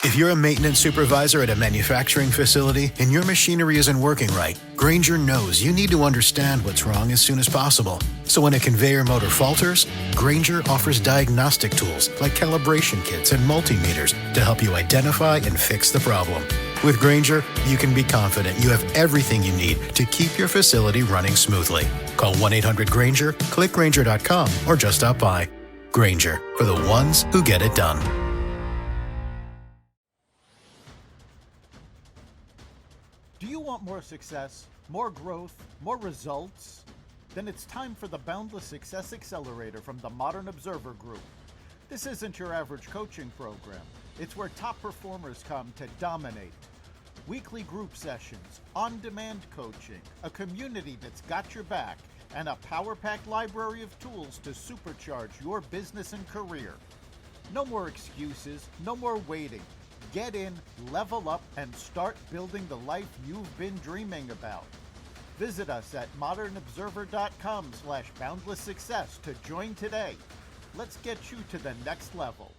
If you're a maintenance supervisor at a manufacturing facility and your machinery isn't working right, Grainger knows you need to understand what's wrong as soon as possible. So when a conveyor motor falters, Grainger offers diagnostic tools like calibration kits and multimeters to help you identify and fix the problem. With Grainger, you can be confident you have everything you need to keep your facility running smoothly. Call 1-800-GRAINGER, click Grainger.com, or just stop by. Grainger, for the ones who get it done. Do you want more success, more growth, more results? Then it's time for the Boundless Success Accelerator from the Modern Observer Group. This isn't your average coaching program. It's where top performers come to dominate. Weekly group sessions, on-demand coaching, a community that's got your back, and a power-packed library of tools to supercharge your business and career. No more excuses, no more waiting. Get in, level up, and start building the life you've been dreaming about. Visit us at modernobserver.com/boundlesssuccess to join today. Let's get you to the next level.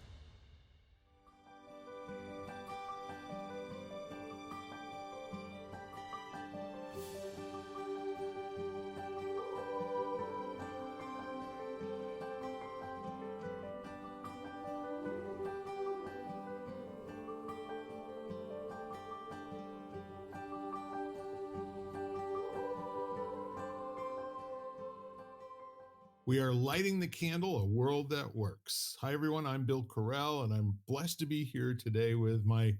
We are lighting the candle, a world that works. Hi, everyone. I'm Bill Correll, and I'm blessed to be here today with my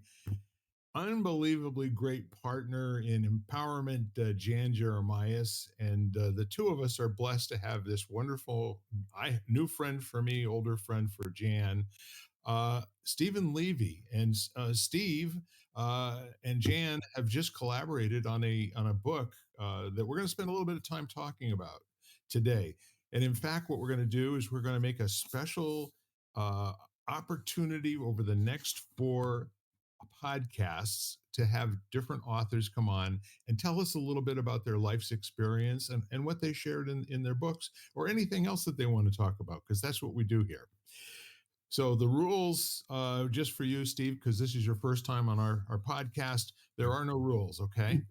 unbelievably great partner in empowerment, Jan Jeremias. And the two of us are blessed to have this wonderful new friend for me, older friend for Jan, Steven Levy. And Steve and Jan have just collaborated on a book that we're going to spend a little bit of time talking about today. And in fact, what we're going to do is we're going to make a special opportunity over the next 4 podcasts to have different authors come on and tell us a little bit about their life's experience and what they shared in their books or anything else that they want to talk about, because that's what we do here. So the rules, just for you, Steve, because this is your first time on our podcast, there are no rules, okay?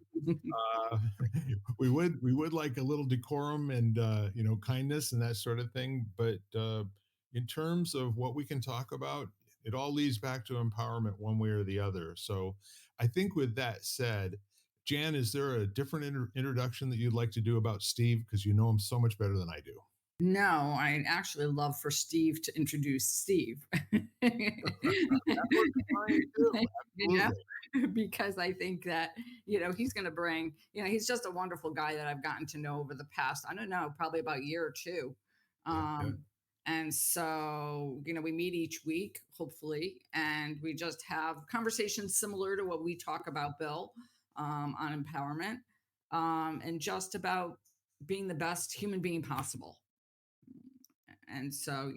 We would like a little decorum and kindness and that sort of thing, but in terms of what we can talk about, it all leads back to empowerment one way or the other. So I think with that said, Jan, is there a different introduction that you'd like to do about Steve, because you know him so much better than I do? No, I'd actually love for Steve to introduce Steve. Because I think that, he's going to bring, he's just a wonderful guy that I've gotten to know over the past, I don't know, probably about a year or two. And so, we meet each week, hopefully, and we just have conversations similar to what we talk about, Bill, on empowerment, and just about being the best human being possible. And so,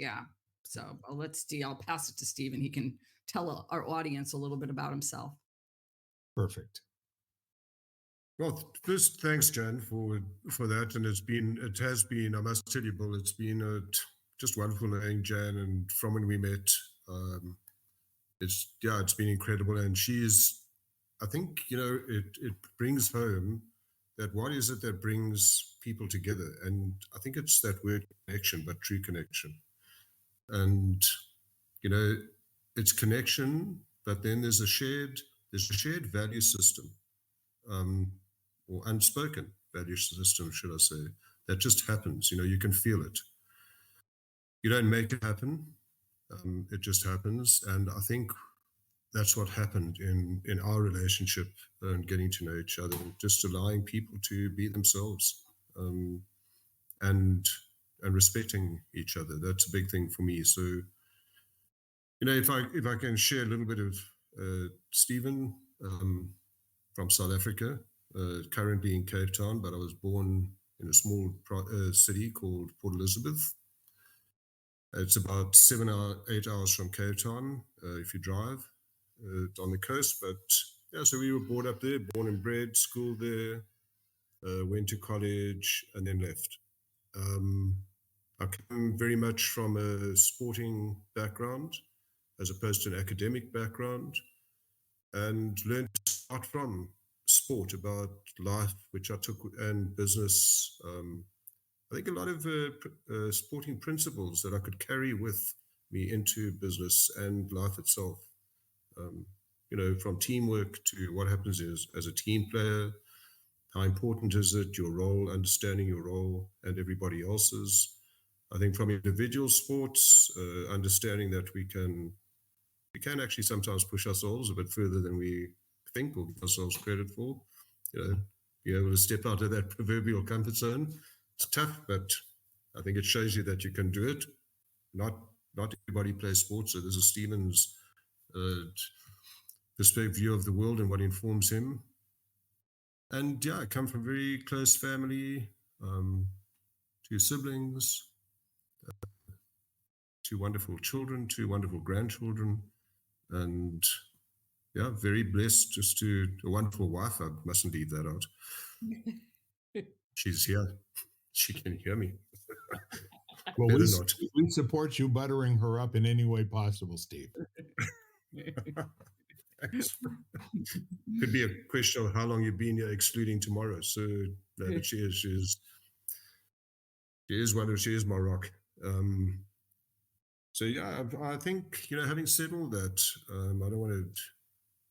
I'll pass it to Steve, and he can tell our audience a little bit about himself. Perfect. Well, first, thanks, Jan, for that. And it has been, I must tell you, Bill, it's been just wonderful knowing Jan, and from when we met, it's been incredible. And I think, it brings home that what is it that brings people together? And I think it's that word connection, but true connection. And, it's connection, but then there's a shared value system, or unspoken value system, should I say, that just happens. You can feel it. You don't make it happen. It just happens. And I think that's what happened in our relationship and getting to know each other, just allowing people to be themselves, and respecting each other. That's a big thing for me. So, if I can share a little bit of Steven, from South Africa, currently in Cape Town, but I was born in a small city called Port Elizabeth. It's about 8 hours from Cape Town if you drive. On the coast, but so we were brought up there, born and bred, school there, went to college, and then left. I come very much from a sporting background as opposed to an academic background. and learned to start from sport, about life, which I took, and business. I think a lot of sporting principles that I could carry with me into business and life itself. Um, from teamwork to what happens is as a team player, how important is it, your role, understanding your role and everybody else's. I think from individual sports, understanding that we can actually sometimes push ourselves a bit further than we think or give ourselves credit for. Be able to step out of that proverbial comfort zone. It's tough, but I think it shows you that you can do it. Not everybody plays sports, so this is Steven's perspective view of the world and what informs him. And yeah, I come from a very close family, 2 siblings, 2 wonderful children, 2 wonderful grandchildren, and yeah, very blessed, just to a wonderful wife. I mustn't leave that out. She's here. She can hear me. Well, Better not. we support you buttering her up in any way possible, Steve. Could be a question of how long you've been here, excluding tomorrow. So no, but she is my rock. So yeah, I think, having said all that, I don't want to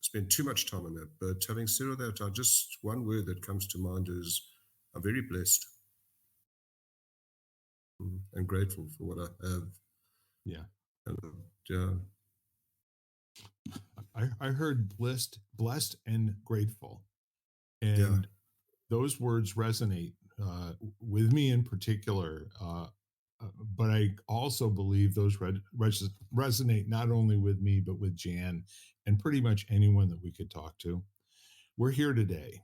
spend too much time on that, but having said all that, just one word that comes to mind is I'm very blessed and grateful for what I have. Yeah. And, yeah. I heard blessed and grateful. And those words resonate with me in particular. But I also believe those resonate not only with me, but with Jan and pretty much anyone that we could talk to. We're here today.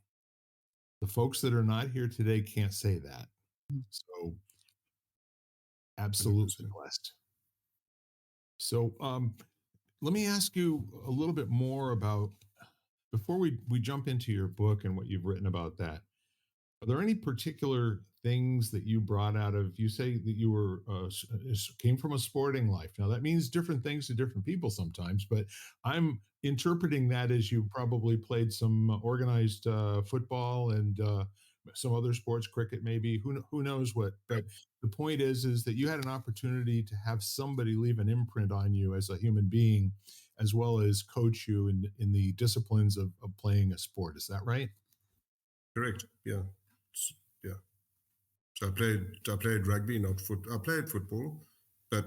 The folks that are not here today can't say that. So absolutely 100%. blessed. So let me ask you a little bit more about, before we jump into your book and what you've written about that, are there any particular things that you brought out of, you say that you were came from a sporting life. Now that means different things to different people sometimes, but I'm interpreting that as you probably played some organized football and some other sports, cricket maybe, who knows what. But the point is that you had an opportunity to have somebody leave an imprint on you as a human being, as well as coach you in the disciplines of playing a sport. Is that right? Correct. Yeah. Yeah. So I played rugby, not foot. I played football, but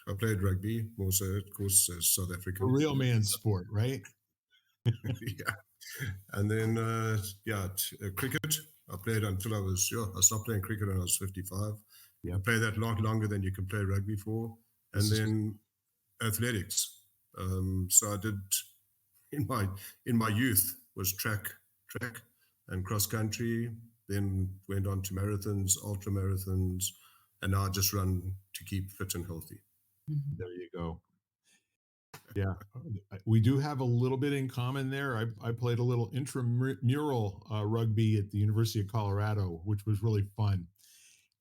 I played rugby more so, of course, as South A African. real man's sport, right? Yeah. And then, cricket. I played until I stopped playing cricket when I was 55. Yep. I played that a lot longer than you can play rugby for. And then athletics. So I did in my youth was track and cross country, then went on to marathons, ultra marathons, and now I just run to keep fit and healthy. There you go. Yeah, we do have a little bit in common there. I played a little intramural rugby at the University of Colorado, which was really fun.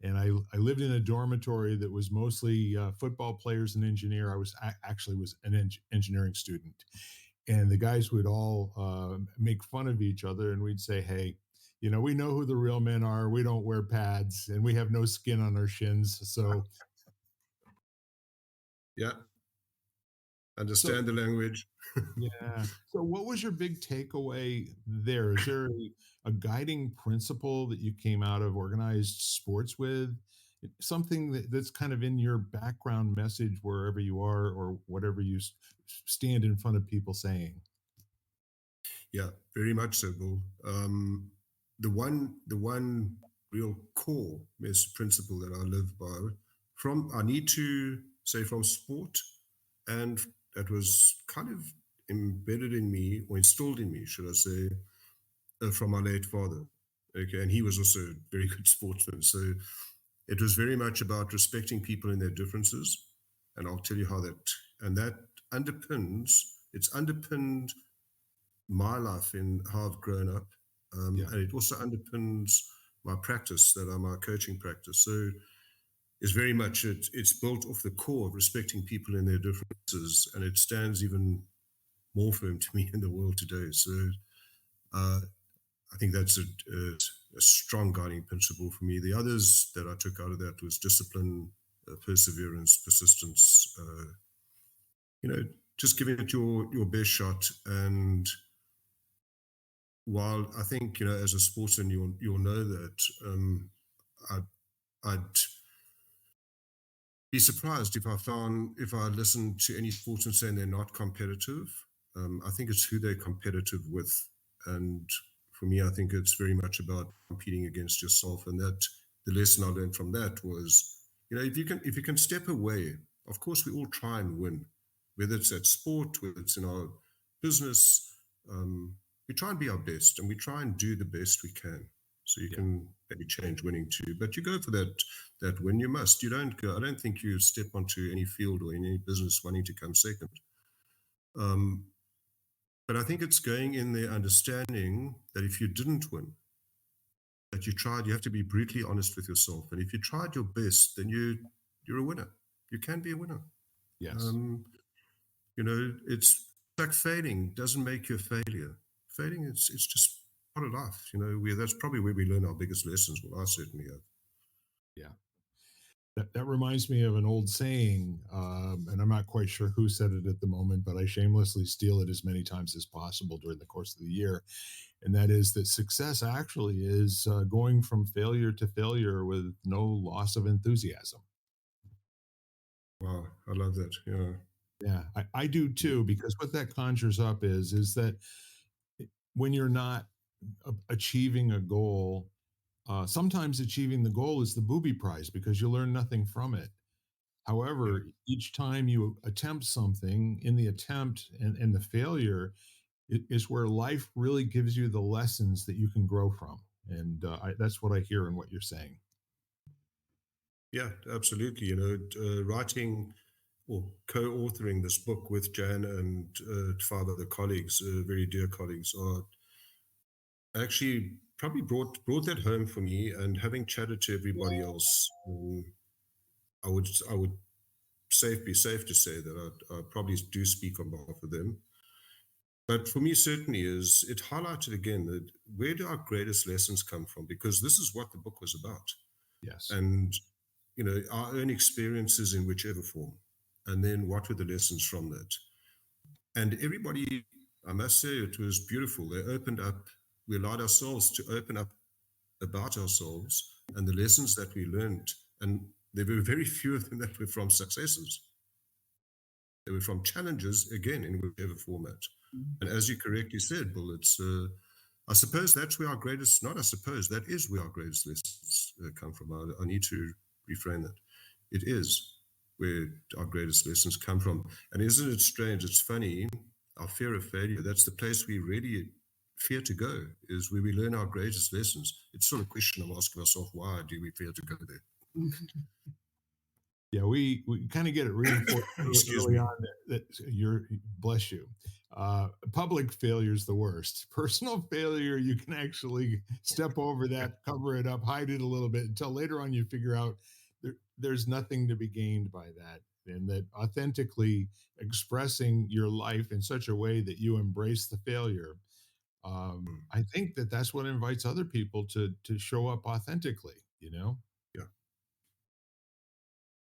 And I lived in a dormitory that was mostly football players and engineer. I was actually was an engineering student, and the guys would all make fun of each other, and we'd say, "Hey, we know who the real men are. We don't wear pads, and we have no skin on our shins." So, yeah, understand the language. yeah. So, what was your big takeaway there? Is there a guiding principle that you came out of organized sports with? Something that's kind of in your background message wherever you are or whatever you stand in front of people saying? Yeah, very much so, Bill. The one real core principle that I live by, I need to say from sport, and that was kind of embedded in me or instilled in me, should I say, from my late father. Okay, and he was also a very good sportsman. So it was very much about respecting people in their differences, and I'll tell you how that it's underpinned my life in how I've grown up, and it also underpins my practice, my coaching practice. So it's very much it's built off the core of respecting people in their differences, and it stands even more firm to me in the world today. So uh, I think that's a strong guiding principle for me. The others that I took out of that was discipline, perseverance, persistence. Just giving it your best shot. And while I think as a sportsman, you'll know that I'd, I'd be surprised if I listened to any sportsman saying they're not competitive. I think it's who they're competitive with, and for me, I think it's very much about competing against yourself. And that the lesson I learned from that was, if you can step away. Of course, we all try and win, whether it's at sport, whether it's in our business. We try and be our best, and we try and do the best we can. So you can maybe change winning too, but you go for that win. You must. You don't go. I don't think you step onto any field or in any business wanting to come second. But I think it's going in there understanding that if you didn't win, that you tried. You have to be brutally honest with yourself, and if you tried your best, then you're a winner. You can be a winner. Yes. It's like failing doesn't make you a failure. Failing, it's just part of life. That's probably where we learn our biggest lessons. Well, I certainly have. Yeah. That reminds me of an old saying, and I'm not quite sure who said it at the moment, but I shamelessly steal it as many times as possible during the course of the year. And that is that success actually is going from failure to failure with no loss of enthusiasm. Wow, I love that. Yeah. Yeah, I do too, because what that conjures up is that when you're not achieving a goal, sometimes achieving the goal is the booby prize because you learn nothing from it. Yeah. However, each time you attempt something, in the attempt and the failure is where life really gives you the lessons that you can grow from. And that's what I hear in what you're saying. Yeah, absolutely. Writing or co-authoring this book with Jan and 5 other colleagues, very dear colleagues, are actually probably brought that home for me. And having chatted to everybody else, I would be safe to say that I probably do speak on behalf of them. But for me, certainly it highlighted again that where do our greatest lessons come from? Because this is what the book was about. Yes. And our own experiences in whichever form, and then what were the lessons from that. And everybody, I must say, it was beautiful. They opened up. We allowed ourselves to open up about ourselves and the lessons that we learned. And there were very few of them that were from successes. They were from challenges, again, in whichever format. And as you correctly said, Bill, I suppose that's where our greatest, not I suppose, that is where our greatest lessons come from. I need to reframe that. It is where our greatest lessons come from. And isn't it strange? It's funny, our fear of failure, that's the place we really fear to go, is where we learn our greatest lessons. It's sort of a question I'm asking myself, why do we fear to go there? Yeah, we kind of get it reinforced Excuse early me. on that you're bless you. Public failure is the worst. Personal failure, you can actually step over that, cover it up, hide it a little bit until later on you figure out there's nothing to be gained by that, and that authentically expressing your life in such a way that you embrace the failure. I think that's what invites other people to show up authentically. Yeah.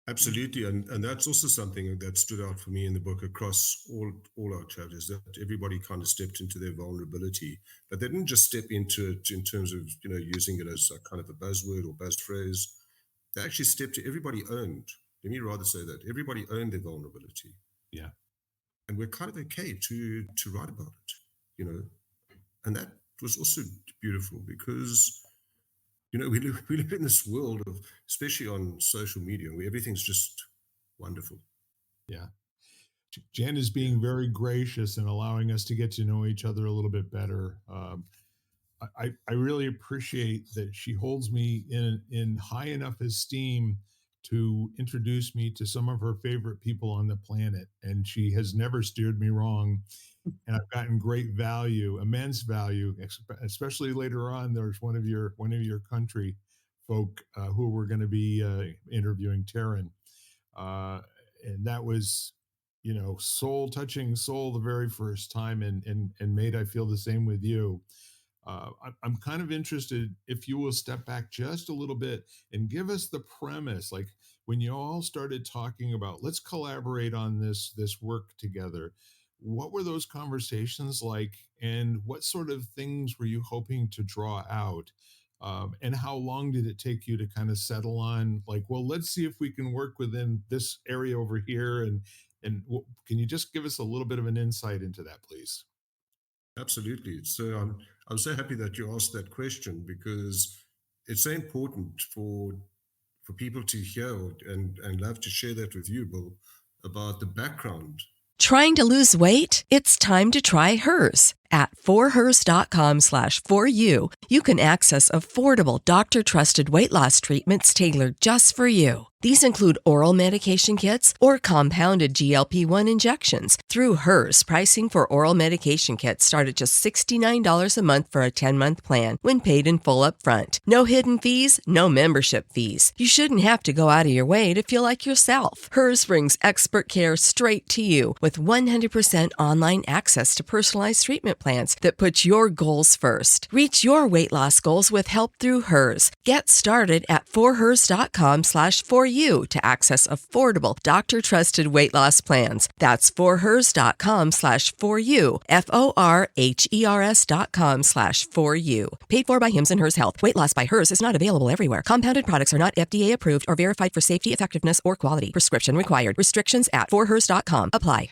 Absolutely, and that's also something that stood out for me in the book across all our chapters, that everybody kind of stepped into their vulnerability, but they didn't just step into it in terms of using it as a kind of a buzzword or buzz phrase. They actually stepped. Everybody owned. Let me rather say that everybody owned their vulnerability, Yeah. and we're kind of okay to write about it, and that was also beautiful because we live in this world of, especially on social media, where everything's just wonderful. Yeah. Jen is Yeah. being very gracious and allowing us to get to know each other a little bit better. I really appreciate that she holds me in high enough esteem to introduce me to some of her favorite people on the planet, and she has never steered me wrong. And I've gotten great value, immense value, especially later on. There's one of your country folk who we're going to be interviewing, Taryn, and that was soul touching soul the very first time, and mate, I feel the same with you. I'm kind of interested if you will step back just a little bit and give us the premise. Like when you all started talking about, let's collaborate on this work together. What were those conversations like, and what sort of things were you hoping to draw out? And how long did it take you to kind of settle on, like, well, let's see if we can work within this area over here, and can you just give us a little bit of an insight into that, please? Absolutely. So I'm so happy that you asked that question, because it's so important for people to hear, and love to share that with you, Bill, about the background. Trying to lose weight? It's time to try Hers. At forhers.com/4u, you can access affordable doctor-trusted weight loss treatments tailored just for you. These include oral medication kits or compounded GLP-1 injections. Through Hers, pricing for oral medication kits start at just $69 a month for a 10-month plan when paid in full upfront. No hidden fees, no membership fees. You shouldn't have to go out of your way to feel like yourself. Hers brings expert care straight to you with 100% online access to personalized treatment plans that put your goals first. Reach your weight loss goals with help through Hers. Get started at forhers.com/4u to access affordable, doctor-trusted weight loss plans. That's forhers.com/4u, forhers.com/4u. Paid for by Hims and Hers Health. Weight loss by Hers is not available everywhere. Compounded products are not FDA approved or verified for safety, effectiveness, or quality. Prescription required. Restrictions at forhers.com apply.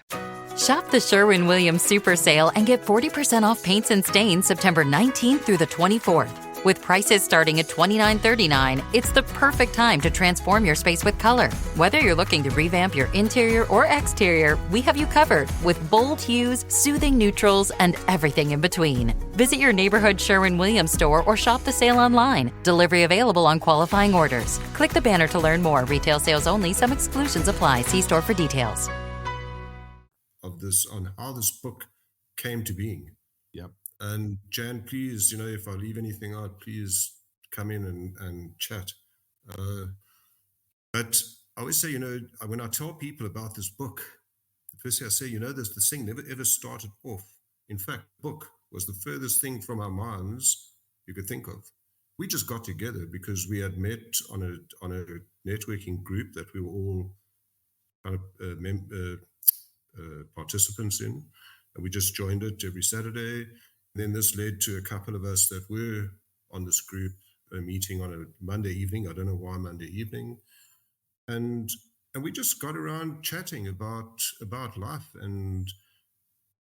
Shop the Sherwin-Williams Super Sale and get 40% off paints and stains September 19th through the 24th. With prices starting at $29.39, it's the perfect time to transform your space with color. Whether you're looking to revamp your interior or exterior, we have you covered with bold hues, soothing neutrals, and everything in between. Visit your neighborhood Sherwin-Williams store or shop the sale online. Delivery available on qualifying orders. Click the banner to learn more. Retail sales only. Some exclusions apply. See store for details. Of this, on how this book came to being. Yep. And Jan, please, if I leave anything out, please come in and chat. But I always say, when I tell people about this book, the first thing I say, this thing never ever started off. In fact, the book was the furthest thing from our minds you could think of. We just got together because we had met on a networking group that we were all kind of participants in, and we just joined it every Saturday. And then this led to a couple of us that were on this group meeting on a Monday evening. I don't know why Monday evening, and we just got around chatting about life, and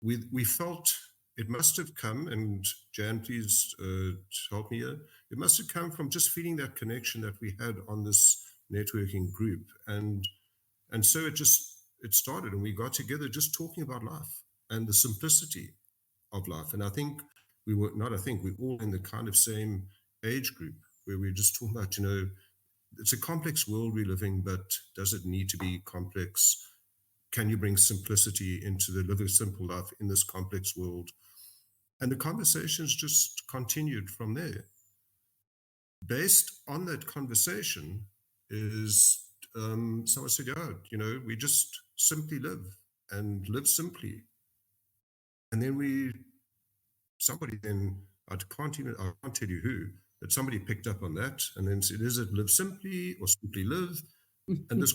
we felt it must have come. And Jan, please help me here. It must have come from just feeling that connection that we had on this networking group, and so it started, and we got together just talking about life and the simplicity of life. And I think we're all in the kind of same age group where we're just talking about, it's a complex world we live in, but does it need to be complex? Can you bring simplicity into the live a simple life in this complex world? And the conversations just continued from there. Based on that conversation is someone said, we just simply live and live simply. And then I can't tell you who, but somebody picked up on that and then said, is it live simply or simply live? And this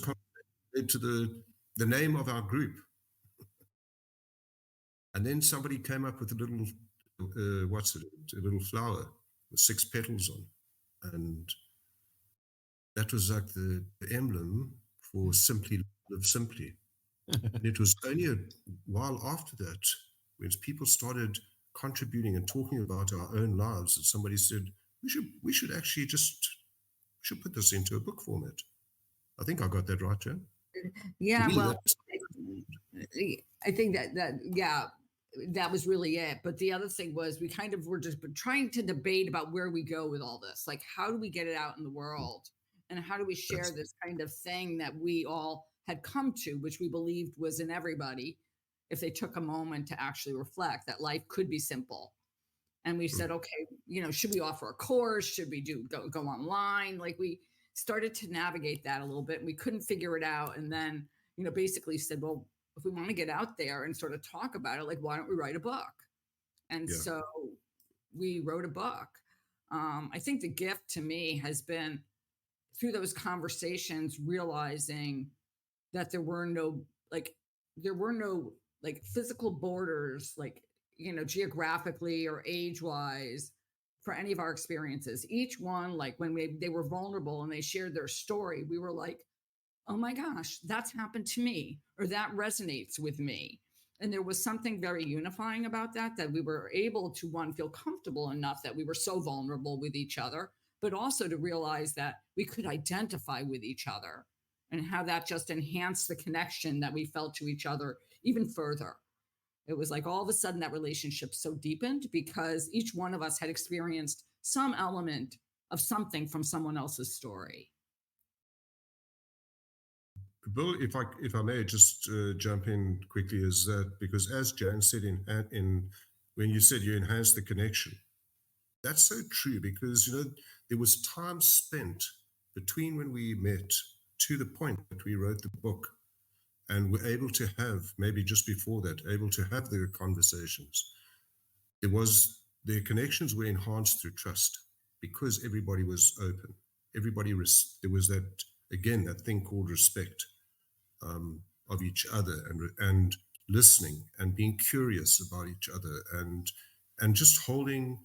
led to the name of our group. And then somebody came up with a little, a little flower with 6 petals on. And that was like the emblem for simply live simply. And it was only a while after that, when people started contributing and talking about our own lives, that somebody said, we should actually put this into a book format. I think I got that right, Jan. Yeah, well, I think that was really it. But the other thing was we kind of were just trying to debate about where we go with all this. Like, how do we get it out in the world? And how do we share this kind of thing that we all had come to, which we believed was in everybody, if they took a moment to actually reflect that life could be simple. And we said, okay, should we offer a course? Should we go online? Like, we started to navigate that a little bit, and we couldn't figure it out. And then, basically said, well, if we want to get out there and sort of talk about it, like, why don't we write a book? And Yeah. so we wrote a book. I think the gift to me has been through those conversations, realizing that there were no like physical borders, like, geographically or age wise for any of our experiences. Each one, like when they were vulnerable and they shared their story, we were like, oh my gosh, that's happened to me, or that resonates with me. And there was something very unifying about that, that we were able to, one, feel comfortable enough that we were so vulnerable with each other, but also to realize that we could identify with each other, and how that just enhanced the connection that we felt to each other even further. It was like all of a sudden that relationship so deepened because each one of us had experienced some element of something from someone else's story. Bill, if I may just jump in quickly, is that because as Jan said in when you said you enhanced the connection, that's so true because there was time spent between when we met to the point that we wrote the book, and were able to have, maybe just before that, able to have the conversations. Their connections were enhanced through trust because everybody was open. There was that, again, that thing called respect of each other, and listening and being curious about each other, and just holding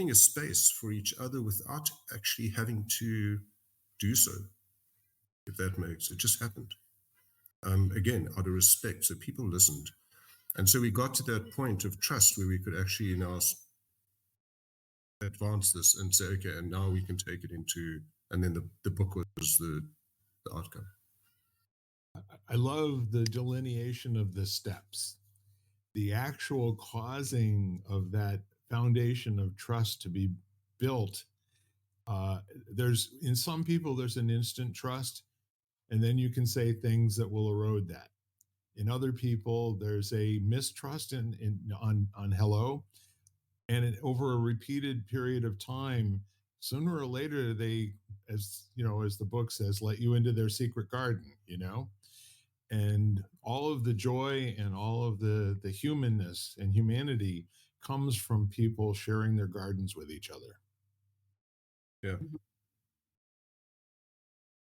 a space for each other without actually having to do so, if that makes it. Just happened. Again, out of respect. So people listened. And so we got to that point of trust where we could actually now advance this and say, okay, and now we can take it into, and then the book was the outcome. I love the delineation of the steps, the actual causing of that foundation of trust to be built. There's, in some people, there's an instant trust, and then you can say things that will erode that. In other people, there's a mistrust on hello, and over a repeated period of time, sooner or later, they, as the book says, let you into their secret garden. And all of the joy and all of the humanness and humanity comes from people sharing their gardens with each other. Yeah.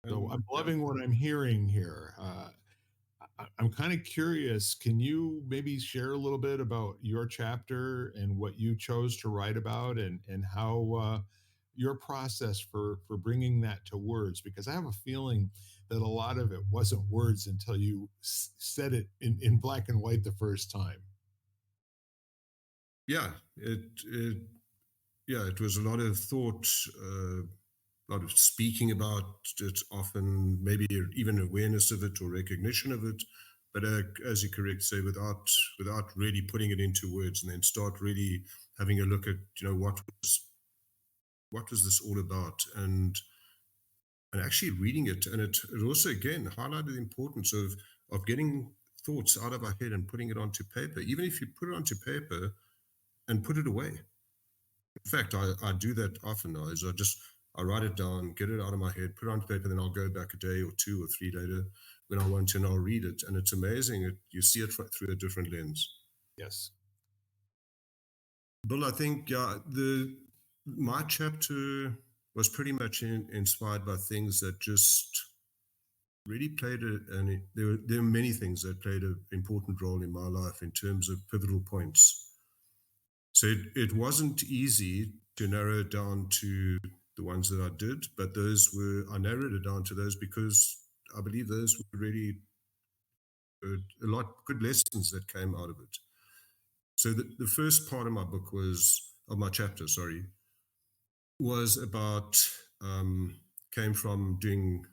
So I'm loving what I'm hearing here. I'm kind of curious. Can you maybe share a little bit about your chapter and what you chose to write about, and how your process for bringing that to words? Because I have a feeling that a lot of it wasn't words until you said it in black and white the first time. Yeah, it was a lot of thought, a lot of speaking about it, often maybe even awareness of it or recognition of it, but as you correct say, without really putting it into words, and then start really having a look at what was this all about, and actually reading it. And it also again highlighted the importance of getting thoughts out of our head and putting it onto paper, even if you put it onto paper and put it away. In fact, I do that often now. Is I write it down, get it out of my head, put it on paper, then I'll go back a day or 2 or 3 later when I want to, and I'll read it. And it's amazing. You see it through a different lens. Yes. Bill, I think my chapter was pretty much inspired by things that just really played and there are many things that played an important role in my life in terms of pivotal points. So it wasn't easy to narrow it down to the ones that I did, but I narrowed it down to those because I believe those were really a lot good lessons that came out of it. So the first part of my chapter, was about, came from doing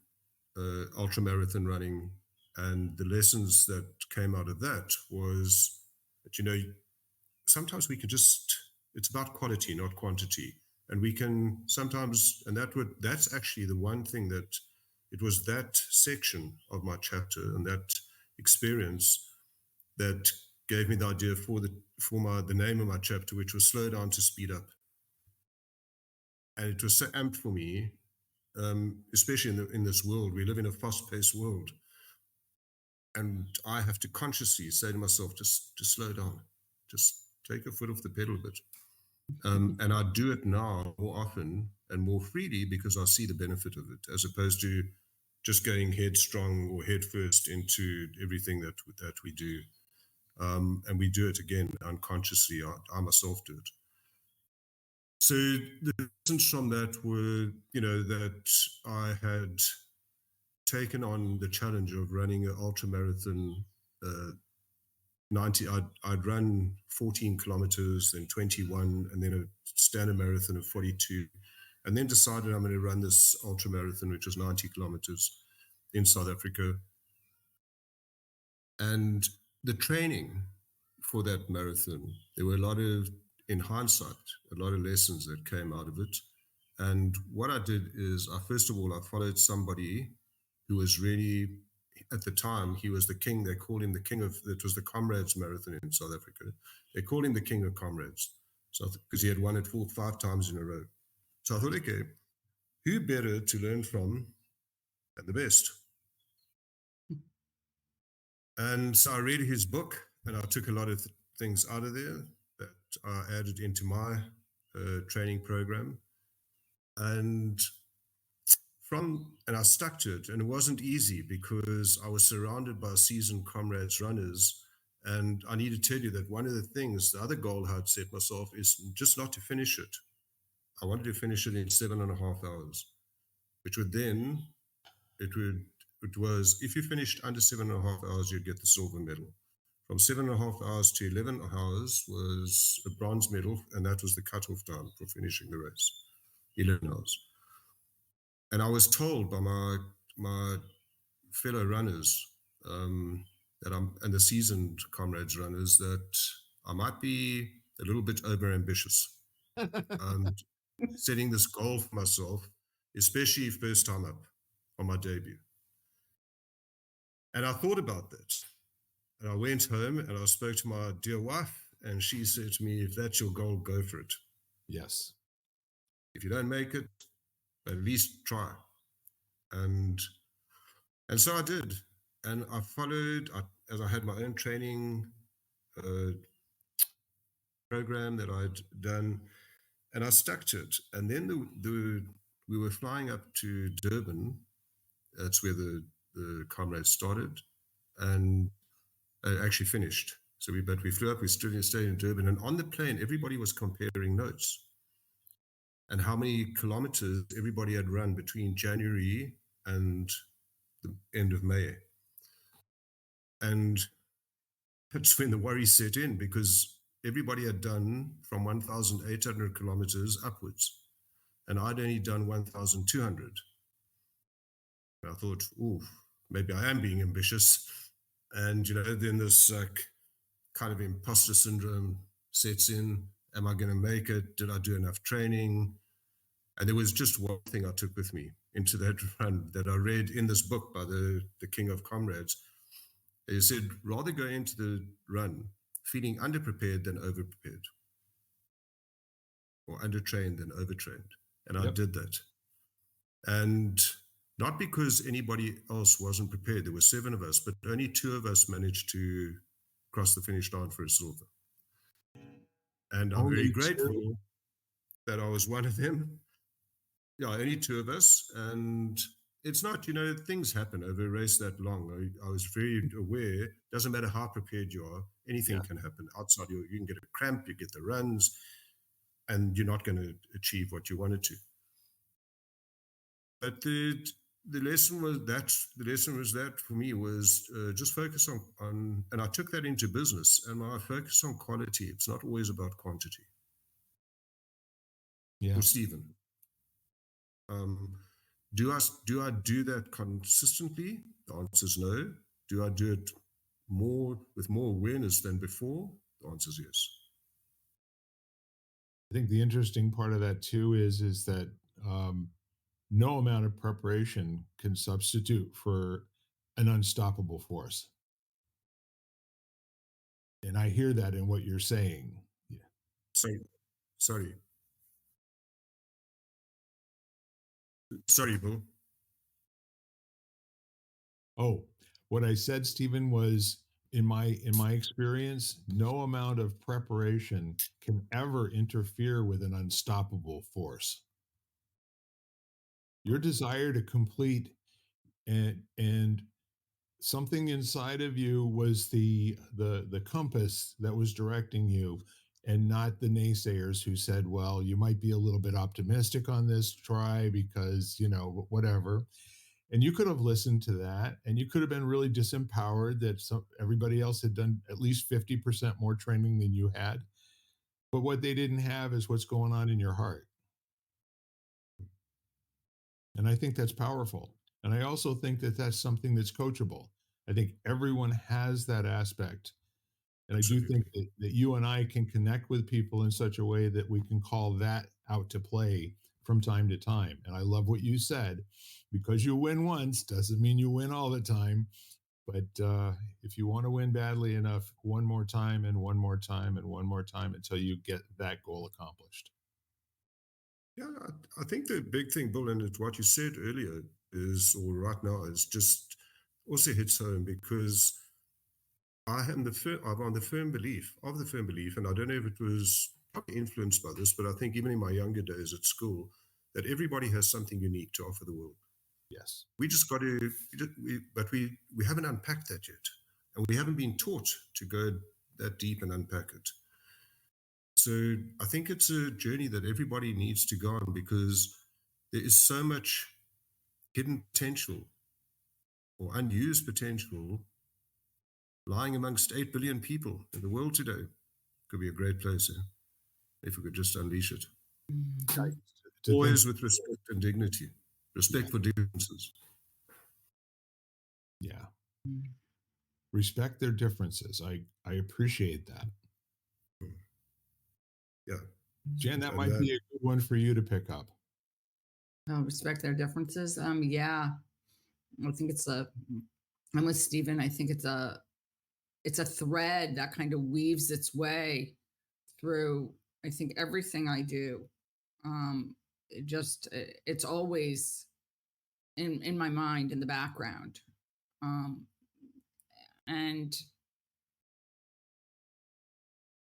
ultra marathon running, and the lessons that came out of that was that, sometimes we can it's about quality, not quantity. And we can sometimes, and that's actually the one thing that it was that section of my chapter and that experience that gave me the idea for the name of my chapter, which was Slow Down to Speed Up. And it was so amped for me, especially in this world. We live in a fast-paced world. and I have to consciously say to myself, just slow down, just take a foot off the pedal a bit. And I do it now more often and more freely because I see the benefit of it, as opposed to just going headstrong or head first into everything that we do. And we do it again unconsciously. I myself do it. So the lessons from that were, that I had taken on the challenge of running an ultra marathon. 90, I'd run 14 kilometers, then 21, and then a standard marathon of 42, and then decided I'm going to run this ultra marathon, which was 90 kilometers in South Africa. And the training for that marathon, there were in hindsight, a lot of lessons that came out of it. And what I did is, first of all, I followed somebody who was really, at the time, he was the king. They called him the king of, it was the Comrades Marathon in South Africa. They called him the king of comrades. So, because he had won it 5 times in a row. So I thought, okay, who better to learn from than the best? And so I read his book, and I took a lot of things out of there that I added into my training program. And I stuck to it, and it wasn't easy because I was surrounded by seasoned comrades runners. And I need to tell you that one of the things, the other goal I'd set myself is just not to finish it. I wanted to finish it in 7.5 hours, which would then, it was, if you finished under 7.5 hours, you'd get the silver medal. From 7.5 hours to 11 hours was a bronze medal, and that was the cutoff time for finishing the race, 11 hours. And I was told by my fellow runners and the seasoned comrades runners that I might be a little bit over ambitious. Setting this goal for myself, especially first time up on my debut. And I thought about that. And I went home and I spoke to my dear wife, and she said to me, if that's your goal, go for it. Yes. If you don't make it, at least try. And so I did. And I followed, as I had my own training program that I'd done, and I stuck to it. And then we were flying up to Durban. That's where the comrades started, and actually finished. So we flew up, we stayed in Durban, and on the plane, everybody was comparing notes and how many kilometers everybody had run between January and the end of May. And that's when the worry set in, because everybody had done from 1,800 kilometers upwards, and I'd only done 1,200. And I thought, maybe I am being ambitious. And, then this kind of imposter syndrome sets in. Am I going to make it? Did I do enough training? And there was just one thing I took with me into that run that I read in this book by the King of Comrades. He said, rather go into the run feeling underprepared than overprepared, or undertrained than overtrained. And I did that. And not because anybody else wasn't prepared. There were 7 of us, but only 2 of us managed to cross the finish line for a silver. And I'm very grateful that I was one of them. Yeah, only 2 of us. And it's not, things happen over a race that long. I was very aware, doesn't matter how prepared you are, anything can happen outside you. You can get a cramp, you get the runs, and you're not going to achieve what you wanted to. But the lesson was that for me was just focus on, and I took that into business, and I focus on quality. It's not always about quantity. Yeah. For Steven. Do I do that consistently? The answer is no. Do I do it with more awareness than before? The answer is yes. I think the interesting part of that too is that no amount of preparation can substitute for an unstoppable force. And I hear that in what you're saying. Yeah. Sorry, Bill. Oh, What I said, Stephen, was in my experience, no amount of preparation can ever interfere with an unstoppable force. Your desire to complete and something inside of you was the compass that was directing you, and not the naysayers who said, well, you might be a little bit optimistic on this try because whatever. And you could have listened to that, and you could have been really disempowered that everybody else had done at least 50% more training than you had. But what they didn't have is what's going on in your heart. And I think that's powerful. And I also think that that's something that's coachable. I think everyone has that aspect. And I do think that you and I can connect with people in such a way that we can call that out to play from time to time. And I love what you said. Because you win once doesn't mean you win all the time. But if you want to win badly enough, one more time and one more time and one more time until you get that goal accomplished. Yeah, I think the big thing, Bill, and it's what you said earlier is, or right now, is just also hits home because I'm on the firm belief, and I don't know if it was probably influenced by this, but I think even in my younger days at school, that everybody has something unique to offer the world. Yes. We just got to, but we haven't unpacked that yet, and we haven't been taught to go that deep and unpack it. So I think it's a journey that everybody needs to go on because there is so much hidden potential or unused potential lying amongst 8 billion people in the world today. Could be a great place if we could just unleash it. Always with respect and dignity, respect for differences. Yeah. Respect their differences. I appreciate that. Yeah. Jen, that might be a good one for you to pick up. Oh, respect their differences. Yeah. I think I'm with Steven. I think it's a thread that kind of weaves its way through, I think, everything I do. It's always in my mind, in the background.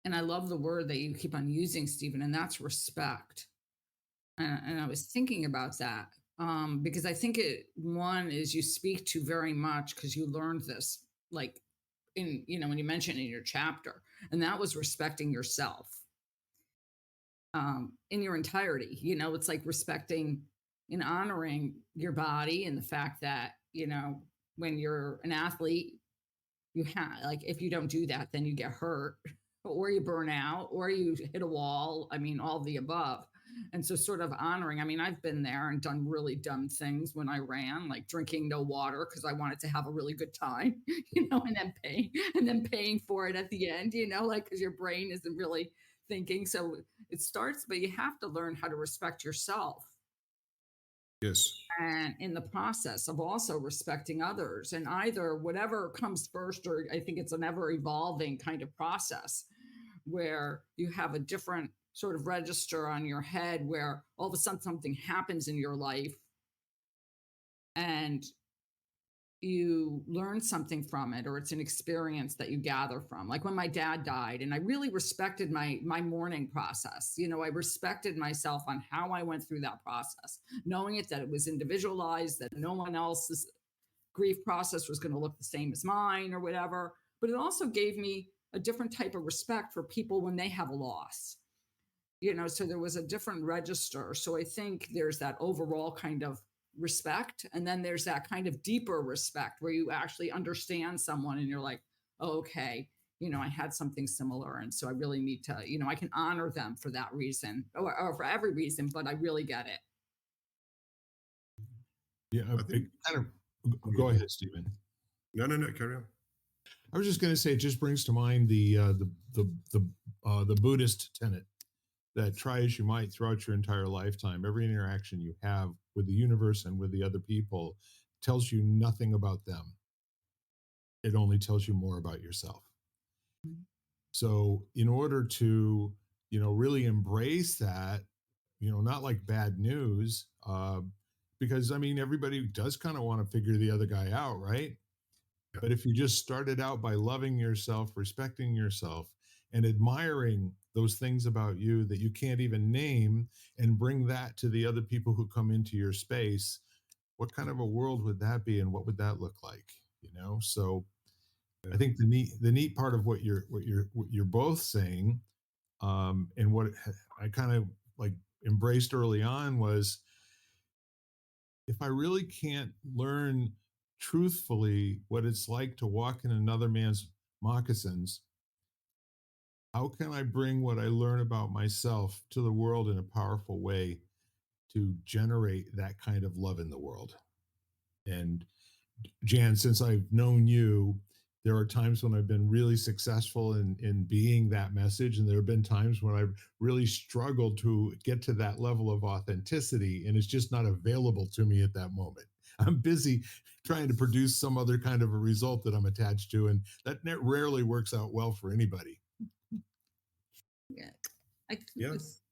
And I love the word that you keep on using, Stephen, and that's respect. And I was thinking about that because I think one is you speak to very much because you learned this, like when you mentioned in your chapter, and that was respecting yourself in your entirety. It's like respecting and honoring your body and the fact that, when you're an athlete, you have, like, if you don't do that, then you get hurt or you burn out or you hit a wall. I mean, all the above. And so sort of honoring, I mean, I've been there and done really dumb things when I ran, like drinking no water because I wanted to have a really good time, and then paying for it at the end, like, because your brain isn't really thinking. So it starts, but you have to learn how to respect yourself. Yes. And in the process of also respecting others, and either whatever comes first, or I think it's an ever evolving kind of process where you have a different sort of register on your head where all of a sudden something happens in your life and you learn something from it, or it's an experience that you gather from. Like when my dad died, and I really respected my mourning process. I respected myself on how I went through that process, knowing that it was individualized, that no one else's grief process was going to look the same as mine or whatever. But it also gave me a different type of respect for people when they have a loss. So there was a different register. So I think there's that overall kind of respect, and then there's that kind of deeper respect where you actually understand someone and you're like, oh, okay, I had something similar, and so I really need to, I can honor them for that reason, or for every reason, but I really get it. Yeah, go ahead, Stephen. No, carry on. I was just going to say, it just brings to mind the Buddhist tenet that try as you might throughout your entire lifetime, every interaction you have with the universe and with the other people tells you nothing about them. It only tells you more about yourself. Mm-hmm. So in order to, really embrace that, not like bad news, because I mean, everybody does kind of want to figure the other guy out, right? But if you just started out by loving yourself, respecting yourself, and admiring those things about you that you can't even name, and bring that to the other people who come into your space, what kind of a world would that be, and what would that look like? So I Yeah. think the neat part of what you're both saying, and what I kind of like embraced early on was, if I really can't learn truthfully what it's like to walk in another man's moccasins, how can I bring what I learn about myself to the world in a powerful way to generate that kind of love in the world? And Jan, since I've known you, there are times when I've been really successful in being that message. And there have been times when I've really struggled to get to that level of authenticity, and it's just not available to me at that moment. I'm busy trying to produce some other kind of a result that I'm attached to. And that rarely works out well for anybody. Yeah. I think Yeah. it's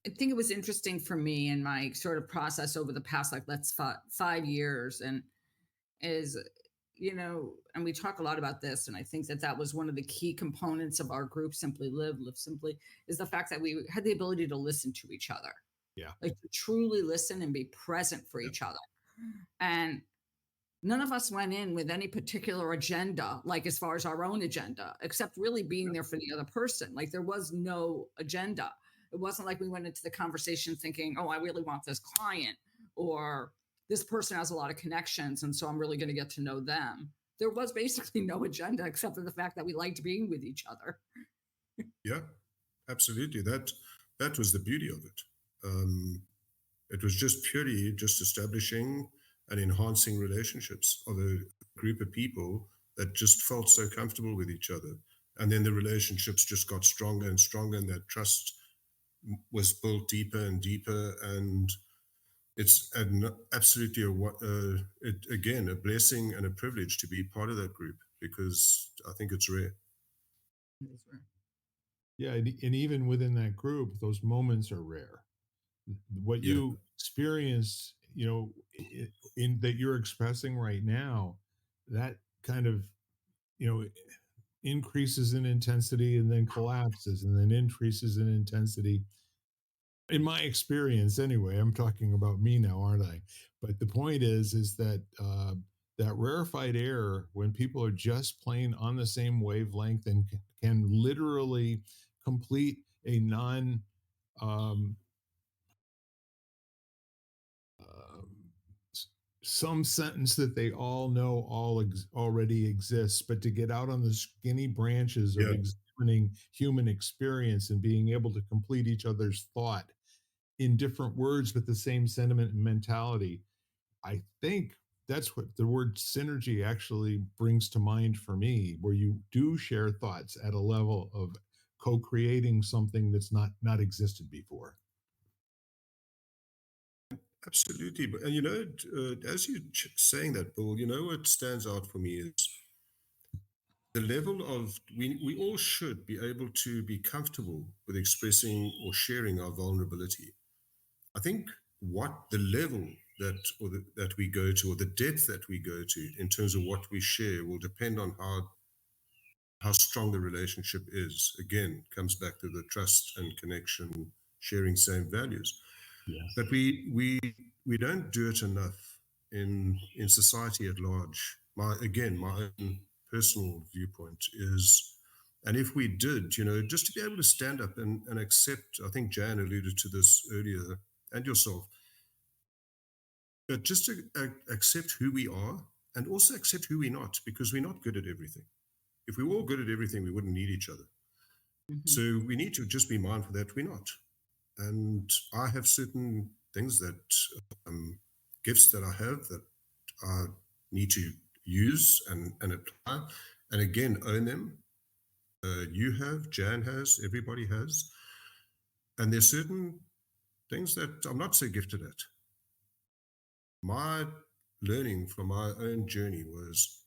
I think it was interesting for me in my sort of process over the past, like, let's 5 years, and is, and we talk a lot about this, and I think that that was one of the key components of our group, Simply Live Simply, is the fact that we had the ability to listen to each other, Yeah. like to truly listen and be present for Yeah. each other. And none of us went in with any particular agenda, like as far as our own agenda, except really being there for the other person. Like there was no agenda. It wasn't like we went into the conversation thinking, oh, I really want this client, or this person has a lot of connections. And so I'm really going to get to know them. There was basically no agenda except for the fact that we liked being with each other. Yeah, absolutely. That was the beauty of it. It was just purely just establishing and enhancing relationships of a group of people that just felt so comfortable with each other. And then the relationships just got stronger and stronger, and that trust was built deeper and deeper. And it's absolutely again, a blessing and a privilege to be part of that group, because I think it's rare. Yeah. And even within that group, those moments are rare. What Yeah, you experience, in that you're expressing right now, that kind of, you know, increases in intensity and then collapses and then increases in intensity. In my experience, anyway, I'm talking about me now, aren't I? But the point is that that rarefied air, when people are just plain on the same wavelength and can literally complete a non um, um, some sentence that they all know already exists, but to get out on the skinny branches of yeah, examining human experience and being able to complete each other's thought in different words, but the same sentiment and mentality. I think that's what the word synergy actually brings to mind for me, where you do share thoughts at a level of co-creating something that's not existed before. absolutely. And as you saying that, Bill, what stands out for me is the level of we all should be able to be comfortable with expressing or sharing our vulnerability. I think what the level that we go to, or the depth that we go to in terms of what we share, will depend on how strong the relationship is. Again, comes back to the trust and connection, sharing same values. Yes. But we don't do it enough in society at large. My own personal viewpoint is, and if we did, just to be able to stand up and accept, I think Jan alluded to this earlier, and yourself, but just to accept who we are, and also accept who we're not, because we're not good at everything. If we were all good at everything, we wouldn't need each other. Mhm. So we need to just be mindful that we're not. And I have certain things that, gifts that I have, that I need to use and apply, and again, own them. You have, Jan has, everybody has. And there's certain things that I'm not so gifted at. My learning from my own journey was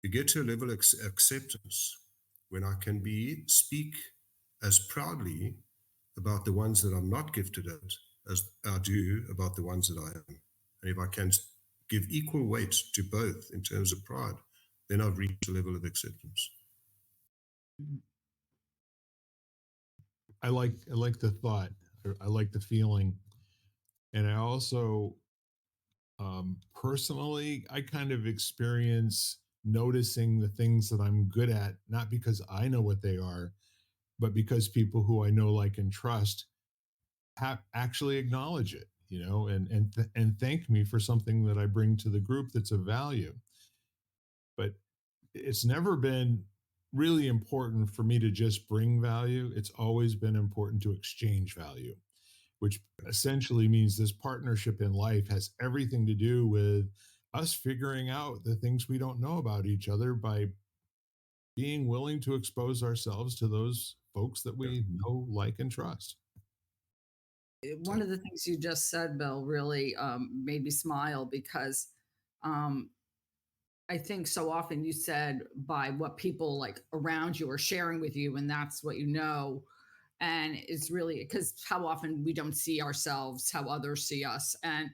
to get to a level of acceptance when I can speak as proudly about the ones that I'm not gifted at as I do about the ones that I am. And if I can give equal weight to both in terms of pride, then I've reached a level of acceptance. I like the thought. I like the feeling, and I also personally, I kind of experience noticing the things that I'm good at, not because I know what they are, but because people who I know, like, and trust have actually acknowledge it, and thank me for something that I bring to the group that's of value. But it's never been really important for me to just bring value. It's always been important to exchange value, which essentially means this partnership in life has everything to do with us figuring out the things we don't know about each other by being willing to expose ourselves to those folks that we know, like, and trust. One of the things you just said, Bill, really made me smile because um, I think so often you said by what people like around you are sharing with you, and that's what you know. And it's really because how often we don't see ourselves how others see us. And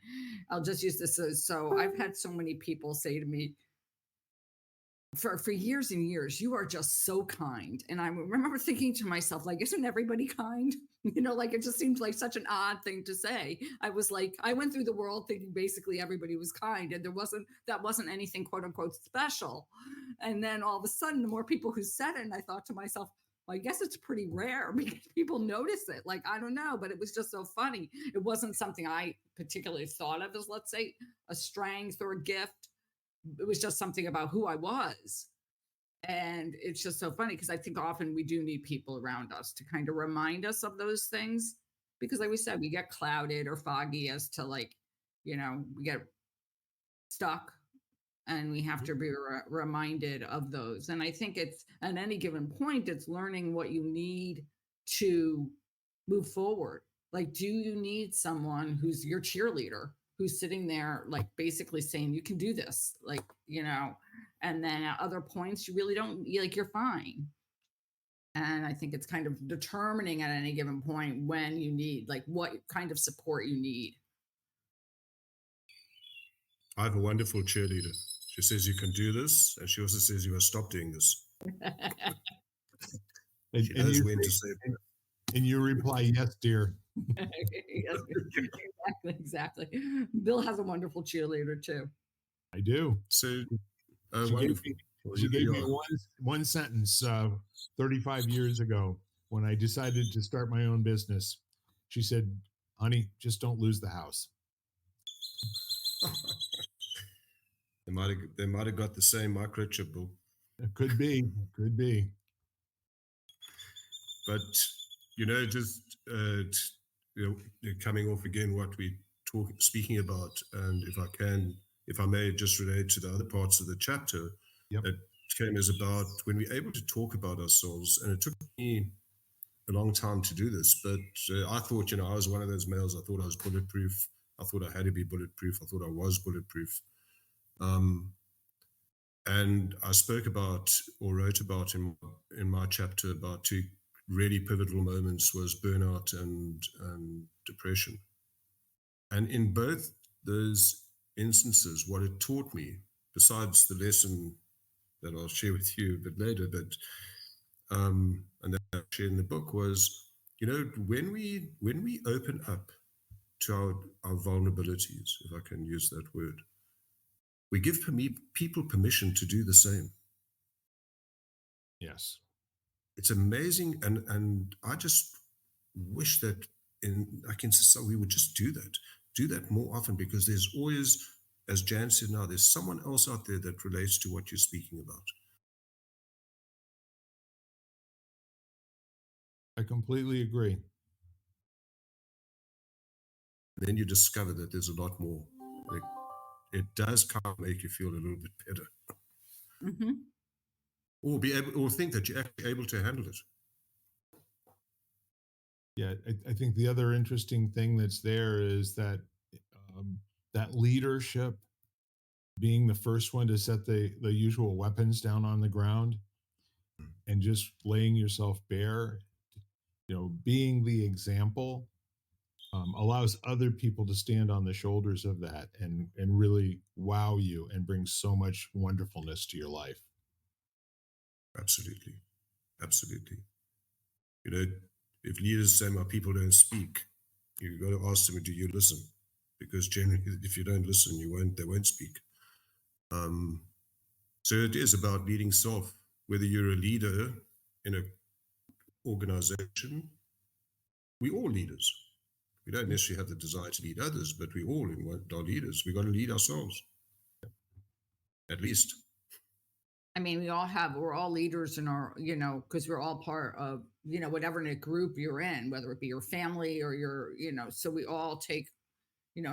I'll just use this as so I've had so many people say to me, for years and years, you are just so kind. And I remember thinking to myself, like, isn't everybody kind? Like it just seems like such an odd thing to say. I was like, I went through the world thinking basically everybody was kind, and that wasn't anything quote unquote special. And then all of a sudden, the more people who said it, and I thought to myself, well, I guess it's pretty rare because people notice it. Like, I don't know, but it was just so funny. It wasn't something I particularly thought of as, let's say, a strength or a gift. It was just something about who I was. And it's just so funny because I think often we do need people around us to kind of remind us of those things. Because, like we said, we get clouded or foggy as to, like, we get stuck and we have to be reminded of those. And I think it's at any given point, it's learning what you need to move forward. Like, do you need someone who's your cheerleader, who's sitting there, like, basically saying, you can do this, like, and then at other points, you really don't, like, you're fine. And I think it's kind of determining at any given point when you need, like, what kind of support you need. I have a wonderful cheerleader. She says you can do this, and she also says you must stop doing this. She knows when to say it. And you reply, yes, dear. Yes, exactly. Bill has a wonderful cheerleader too. I do. So Wonderful. She gave me one sentence 35 years ago when I decided to start my own business. She said, honey, just don't lose the house. They might have got the same microchip, Bill. It could be. But just coming off again what we speaking about, and if I may just relate to the other parts of the chapter, it came as about when we're able to talk about ourselves, and it took me a long time to do this, but I thought, I was one of those males. I thought I was bulletproof. I thought I had to be bulletproof. I thought I was bulletproof. And I spoke about or wrote about in my chapter about two really pivotal moments was burnout and depression. And in both those instances, what it taught me, besides the lesson that I'll share with you a bit later, and that I shared in the book, was, when we open up to our vulnerabilities, if I can use that word, we give people permission to do the same. Yes. It's amazing. And I just wish that we would just do that more often, because there's always, as Jan said now, there's someone else out there that relates to what you're speaking about. I completely agree. Then you discover that there's a lot more. Like, it does kind of make you feel a little bit better. Mm-hmm. Or think that you're actually able to handle it. Yeah, I think the other interesting thing that's there is that that leadership, being the first one to set the usual weapons down on the ground and just laying yourself bare, being the example, allows other people to stand on the shoulders of that and really wow you and bring so much wonderfulness to your life. Absolutely. Absolutely. You know, if leaders say my people don't speak, you got to ask them, do you listen? Because generally, if you don't listen, they won't speak. Um, so it is about leading self, whether you're a leader in an organization. We all leaders. We don't necessarily have the desire to lead others, but we all are leaders. We got to lead ourselves, at least. I mean, we're all leaders in our, because we're all part of, whatever in a group you're in, whether it be your family or so we all take,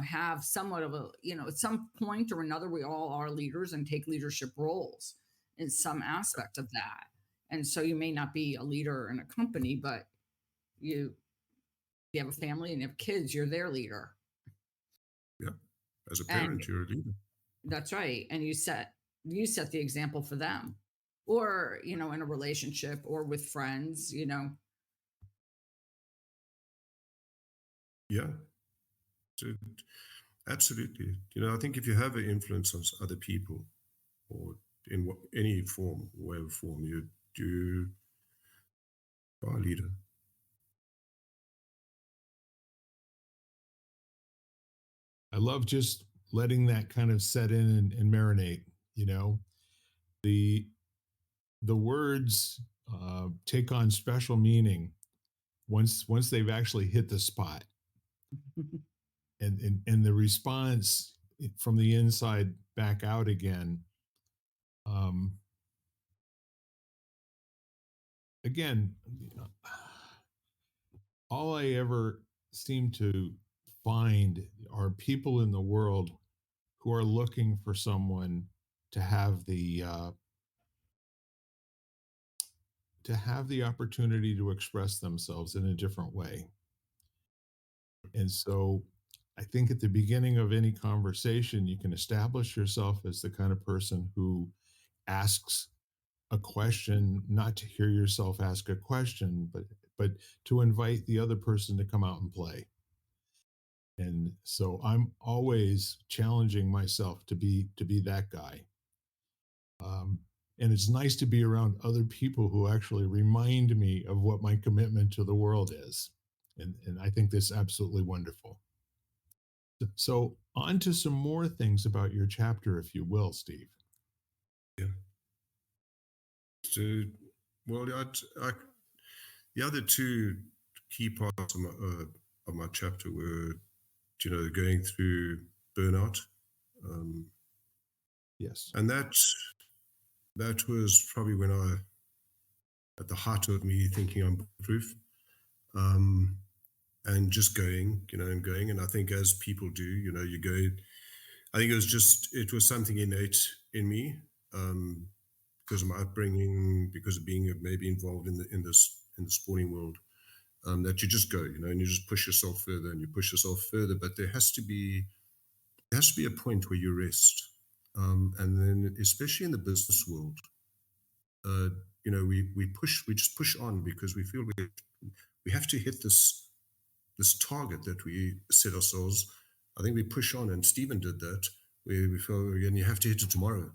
have somewhat of a, at some point or another, we all are leaders and take leadership roles in some aspect of that. And so you may not be a leader in a company, but you have a family and you have kids, you're their leader. Yeah. As a parent, And you're a leader. that's right. And you set the example for them, or, in a relationship or with friends, Yeah. So, absolutely. I think if you have an influence on other people, or in any form, whatever form, you are a leader. I love just letting that kind of set in and marinate. The the words take on special meaning once they've actually hit the spot, and the response from the inside back out again. Um, Again, all I ever seem to find are people in the world who are looking for someone to have the opportunity to express themselves in a different way. And so I think at the beginning of any conversation, you can establish yourself as the kind of person who asks a question, not to hear yourself ask a question, but to invite the other person to come out and play. And so I'm always challenging myself to be that guy. And it's nice to be around other people who actually remind me of what my commitment to the world is. And I think that's absolutely wonderful. So, on to some more things about your chapter, if you will, Steve. Yeah. So, well, the other two key parts of my chapter were, going through burnout. Yes. And that was probably when at the heart of me thinking I'm bulletproof, and just going, and going. And I think as people do, you go. I think it was something innate in me, because of my upbringing, because of being maybe involved in the sporting world, that you just go, and you just push yourself further and you push yourself further. But there has to be a point where you rest, and then especially in the business world, we just push on because we feel we have to hit this target that we set ourselves. I think we push on, and Stephen did that. We feel again, you have to hit it tomorrow.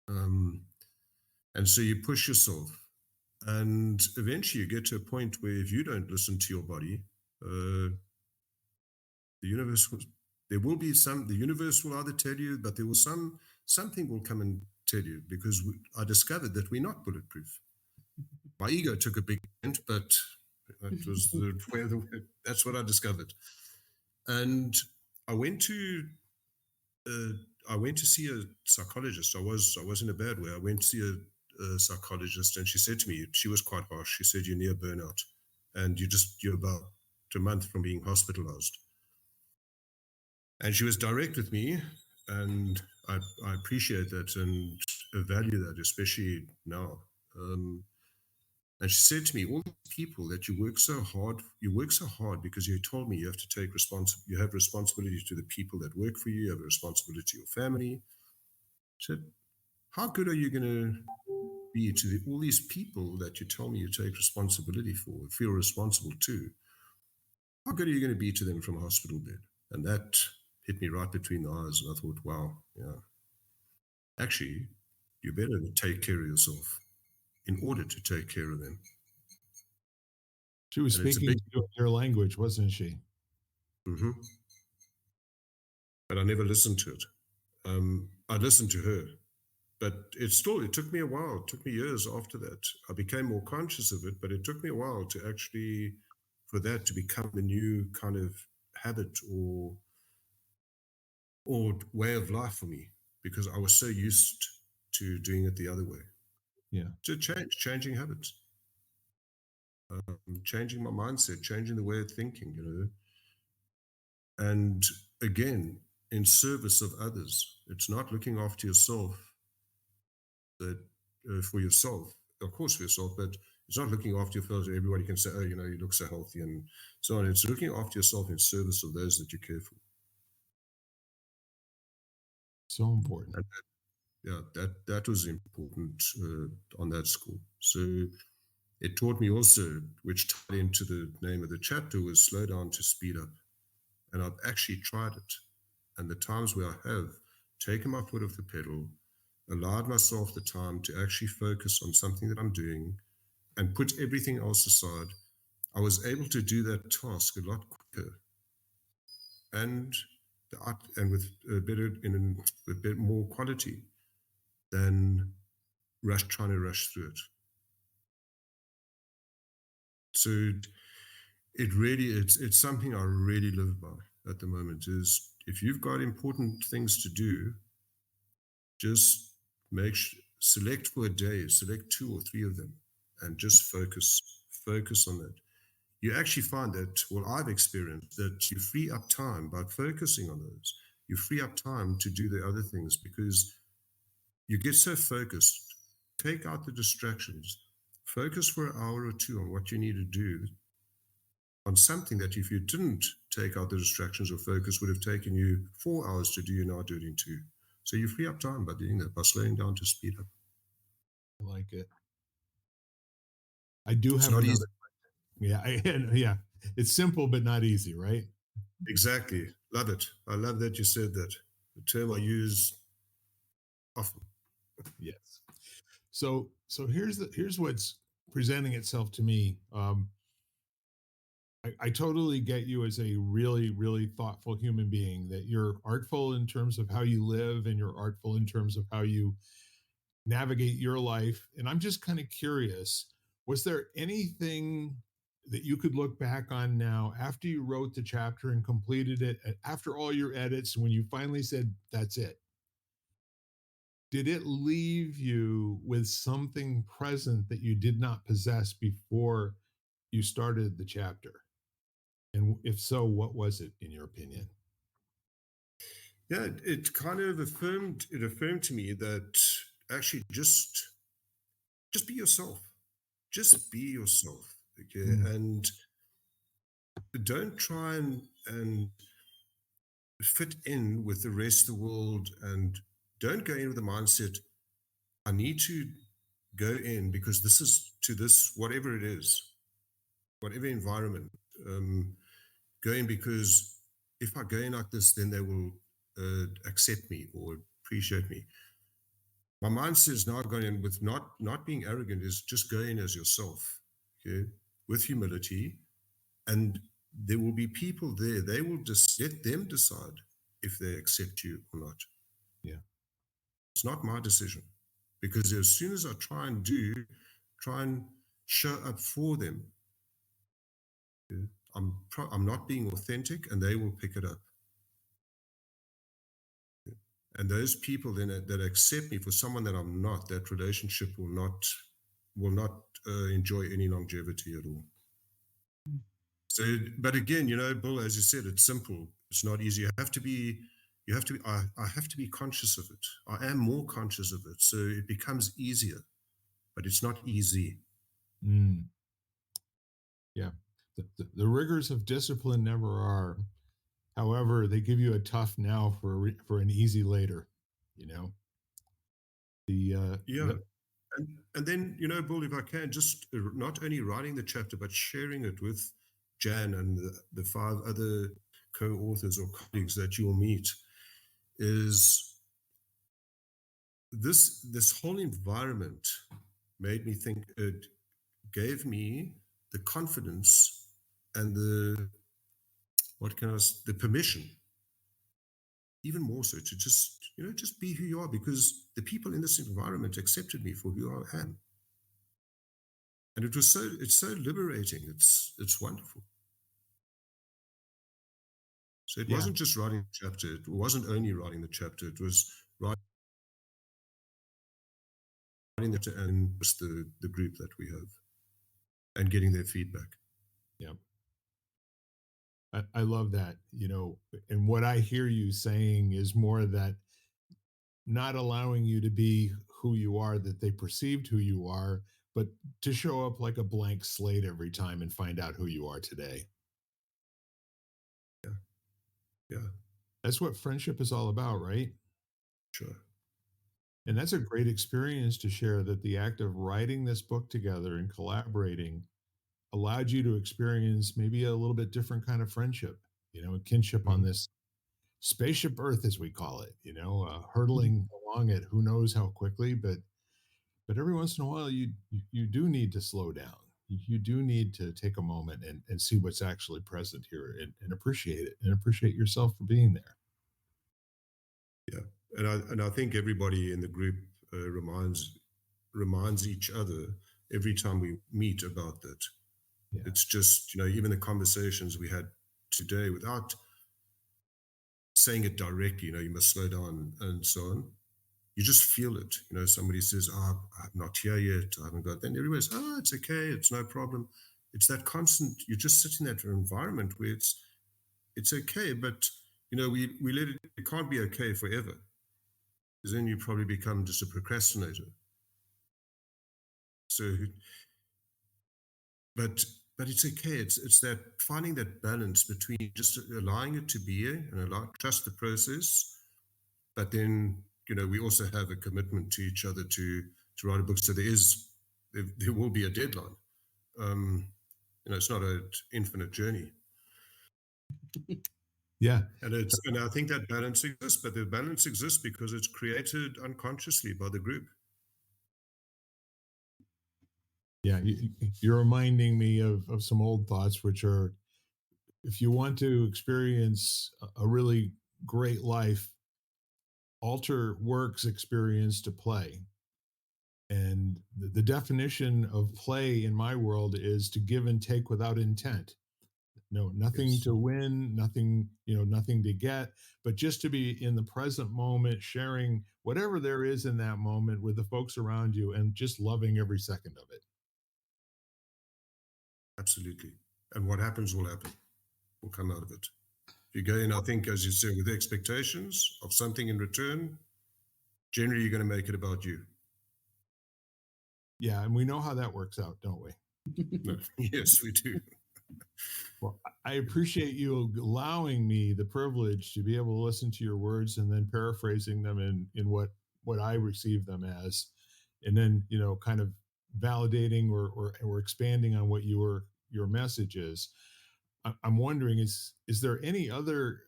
And so you push yourself, and eventually you get to a point where if you don't listen to your body, the universe there will be the universe will either tell you, but there will something will come and tell you, because I discovered that we're not bulletproof. My ego took a big hint, but that was that's what I discovered. And I went to see a psychologist. I was in a bad way. I went to see a psychologist, and she said to me, she was quite harsh. She said, "You're near burnout, and you're about a month from being hospitalized." And she was direct with me, and I appreciate that and value that, especially now. And she said to me, "All these people that you work so hard because you told me you have to take you have responsibility to the people that work for you, you have a responsibility to your family." She said, "How good are you going to be to all these people that you tell me you take responsibility for, feel responsible to? how good are you going to be to them from a hospital bed? And that hit me right between the eyes. And I thought, wow, yeah, actually, you better take care of yourself in order to take care of them. She was And it's a speaking big, to you in your language, wasn't she? mhm. But I never listened to it. I listened to her, but it took me a while. It took me years after that. I became more conscious of it, but it took me a while to actually, for that to become a new kind of habit or way of life for me, because I was so used to doing it the other way. Yeah. To changing habits, changing my mindset, changing the way of thinking, and again, in service of others. It's not looking after yourself that for yourself, of course, for yourself, but it's not looking after yourself so everybody can say, oh, you look so healthy and so on. It's looking after yourself in service of those that you care for. So important. And yeah, that was important on that score. So it taught me also, which tied into the name of the chapter, was slow down to speed up. And I've actually tried it. And the times where I have taken my foot off the pedal, allowed myself the time to actually focus on something that I'm doing and put everything else aside, I was able to do that task a lot quicker and with a bit more quality than trying to rush through it. So it's something I really live by at the moment. Is if you've got important things to do, just select for a day, select 2 or 3 of them, and just focus on that. You actually find that, well, I've experienced that you free up time by focusing on those. You free up time to do the other things because you get so focused. Take out the distractions. Focus for an hour or 2 on what you need to do on something that if you didn't take out the distractions or focus would have taken you 4 hours to do, you now do it in 2. So you free up time by doing that, by slowing down to speed up. I like it. I do It's have not another. easy. Yeah, yeah. It's simple but not easy, right? Exactly. Love it. I love that you said that. The term I use often. Yes. So here's what's presenting itself to me. I totally get you as a really, really thoughtful human being, that you're artful in terms of how you live and you're artful in terms of how you navigate your life. And I'm just kind of curious, was there anything that you could look back on now after you wrote the chapter and completed it, after all your edits, when you finally said, that's it? Did it leave you with something present that you did not possess before you started the chapter? And if so, what was it, in your opinion? Yeah, it kind of affirmed to me that actually just be yourself. Just be yourself. Okay. Mm, And don't try and fit in with the rest of the world, and don't go in with the mindset, I need to go in because this is to this, whatever it is, whatever environment, go in because if I go in like this, then they will accept me or appreciate me. My mindset is now going in with not being arrogant, is just go in as yourself, okay, with humility, and there will be people there. They will just let them decide if they accept you or not. yeah. It's not my decision, because as soon as I try and show up for them, I'm not being authentic, and they will pick it up. And those people then that accept me for someone that I'm not, that relationship will not enjoy any longevity at all. So, but again, Bill, as you said, it's simple. It's not easy. I have to be conscious of it. I am more conscious of it. So it becomes easier, but it's not easy. Mm, yeah. The rigors of discipline never are. However, they give you a tough now for an easy later. You know Yeah. the And then, Bill, if I can, just not only writing the chapter, but sharing it with Jan and the 5 other co-authors or colleagues that you'll meet, is this whole environment made me think, it gave me the confidence and the permission, even more so, to just be who you are, because the people in this environment accepted me for who I am. And it's so liberating. It's wonderful. So it wasn't just writing the chapter. It wasn't only writing the chapter. It was writing it and the group that we have and getting their feedback. Yeah. I love that, and what I hear you saying is more that not allowing you to be who you are, that they perceived who you are, but to show up like a blank slate every time and find out who you are today. Yeah. That's what friendship is all about, right? Sure. And that's a great experience to share, that the act of writing this book together and collaborating allowed you to experience maybe a little bit different kind of friendship, a kinship on this spaceship Earth, as we call it, hurtling along at who knows how quickly, but every once in a while you do need to slow down. You do need to take a moment and see what's actually present here, and appreciate it, and appreciate yourself for being there. Yeah, and I think everybody in the group reminds each other every time we meet about that. Yeah. It's just, even the conversations we had today, without saying it directly, you must slow down and so on. You just feel it. Somebody says, I'm not here yet, I haven't got, then everybody says, it's okay, it's no problem. It's that constant, you're just sitting in that environment where it's okay, but we let it can't be okay forever, because then you probably become just a procrastinator. So, but it's okay. It's that finding that balance between just allowing it to be here and trust the process, but then we also have a commitment to each other to write a book. So there will be a deadline. It's not an infinite journey. Yeah. And I think that balance exists, but the balance exists because it's created unconsciously by the group. Yeah, you're reminding me of some old thoughts, which are, if you want to experience a really great life, alter work's experience to play. And the definition of play in my world is to give and take without intent. No, nothing to win, nothing, nothing to get, but just to be in the present moment, sharing whatever there is in that moment with the folks around you, and just loving every second of it. Absolutely. And what happens will happen, will come out of it. If you go in, I think, as you said, with expectations of something in return, generally you're going to make it about you. Yeah, and we know how that works out, don't we? Yes, we do. Well, I appreciate you allowing me the privilege to be able to listen to your words and then paraphrasing them in what I receive them as, and then kind of validating or expanding on what your message is. I'm wondering, is there any other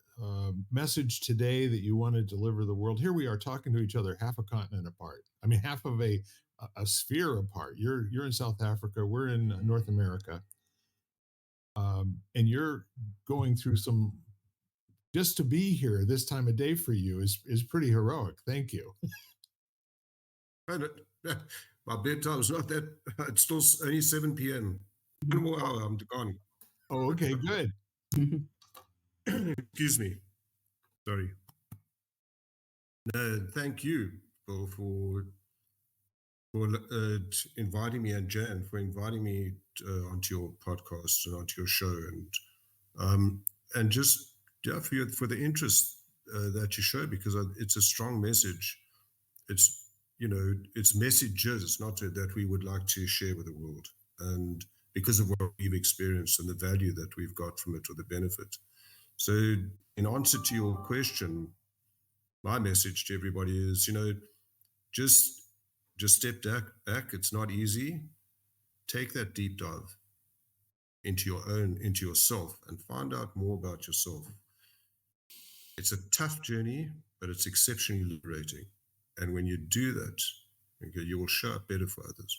message today that you want to deliver the world? Here we are talking to each other half a continent apart. I mean, half of a sphere apart. You're in South Africa. We're in North America. And you're going through some, just to be here this time of day for you is pretty heroic. Thank you. My bedtime is not that, it's still only 7 p.m. 1 more hour, I'm gone. Oh, okay, good. Excuse me. Sorry. No, thank you for inviting me, and Jan for inviting me onto your podcast and onto your show, and just for the interest that you show, because it's a strong message. It's messages, not that we would like to share with the world, and because of what we've experienced and the value that we've got from it, or the benefit. So, in answer to your question, my message to everybody is, just step back. It's not easy. Take that deep dive. into yourself, and find out more about yourself. It's a tough journey, but it's exceptionally liberating. And when you do that, okay, you will show up better for others.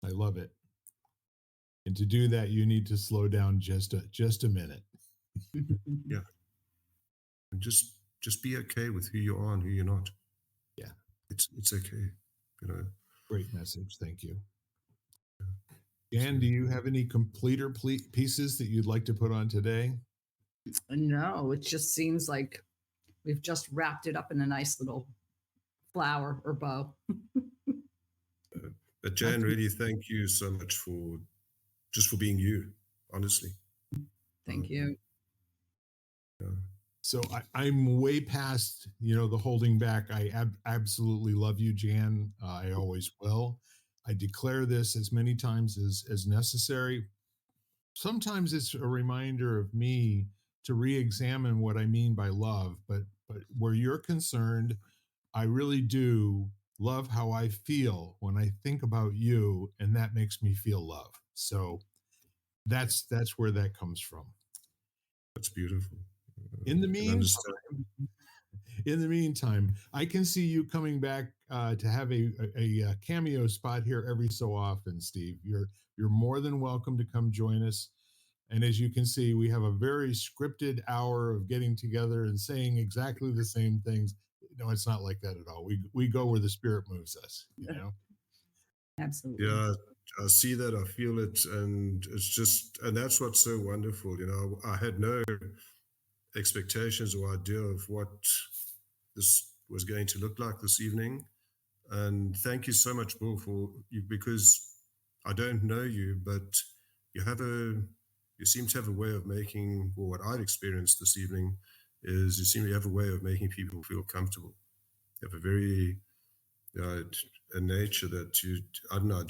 I love it. And to do that, you need to slow down just a minute. Yeah. And just be okay with who you are and who you're not. Yeah. It's okay. Great message. Thank you. Jan, do you have any completer pieces that you'd like to put on today? No, it just seems like we've just wrapped it up in a nice little flower or bow. But Jan, really, thank you so much for being you, honestly. Thank you. Yeah. So I'm way past, the holding back. I absolutely love you, Jan. I always will. I declare this as many times as necessary. Sometimes it's a reminder of me to re-examine what I mean by love. But where you're concerned, I really do love how I feel when I think about you, and that makes me feel love. So that's where that comes from. That's beautiful. In the meantime, I can see you coming back to have a cameo spot here every so often, Steve. You're more than welcome to come join us. And as you can see, we have a very scripted hour of getting together and saying exactly the same things. No, it's not like that at all. We go where the spirit moves us, Absolutely. Yeah, I see that, I feel it, and and that's what's so wonderful. I had no expectations or idea of what this was going to look like this evening. And thank you so much, Bill, for you, because I don't know you, but you seem to have a way of making, or what I've experienced this evening is you seem to have a way of making people feel comfortable. You have a very, a nature that I don't know,